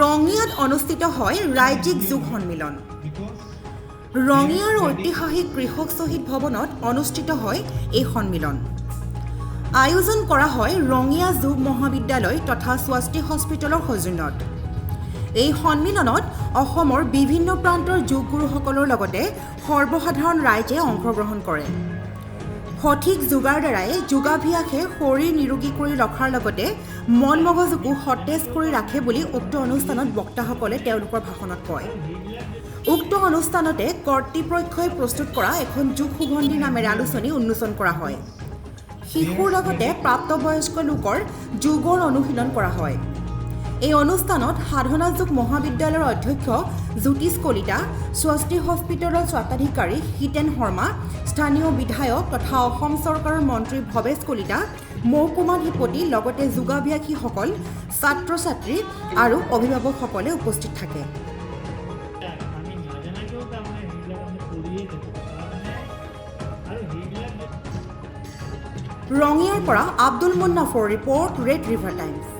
ৰঙিয়াত অনুষ্ঠিত হয় ৰাজ্যিক যোগ সন্মিলন। ৰঙিয়াৰ ঐতিহাসিক কৃষক শ্বহীদ ভৱনত অনুষ্ঠিত হয় এই সন্মিলন। আয়োজন কৰা হয় ৰঙিয়া যোগ মহাবিদ্যালয় তথা স্বস্তি হস্পিটেলৰ সৌজন্যত। এই সন্মিলনত অসমৰ বিভিন্ন প্ৰান্তৰ যোগগুৰুসকলৰ লগতে সৰ্বসাধাৰণ ৰাইজে অংশগ্ৰহণ কৰে। সঠিক যোগাৰ দ্বাৰাই যোগাভ্যাসে শৰীৰ নিৰোগী কৰি ৰখাৰ লগতে মন মগজুকো সতেজ কৰি ৰাখে বুলি উক্ত অনুষ্ঠানত বক্তাসকলে তেওঁলোকৰ ভাষণত কয়। উক্ত অনুষ্ঠানতে কৰ্তৃপক্ষই প্ৰস্তুত কৰা এখন যোগ সুগন্ধি নামেৰে আলোচনী উন্মোচন কৰা হয়। শিশুৰ লগতে প্ৰাপ্তবয়স্ক লোকৰ যোগৰ অনুশীলন কৰা হয়। এই অনুষ্ঠানত সাধনা যোগ মহাবিদ্যালয়ৰ অধ্যক্ষ জ্যোতিষ কলিতা, স্বস্তি হস্পিটেলৰ স্বত্বাধিকাৰী হিতেন শৰ্মা, স্থানীয় বিধায়ক তথা অসম চৰকাৰৰ মন্ত্ৰী ভৱেশ কলিতা, মহকুমাধিপতি লগতে যোগাভ্যাসীসকল, ছাত্ৰ ছাত্ৰী আৰু অভিভাৱকসকলে উপস্থিত থাকে। ৰঙিয়াৰ পৰা আব্দুল মুন্নাফৰ ৰিপৰ্ট, ৰেড ৰিভাৰ টাইমছ।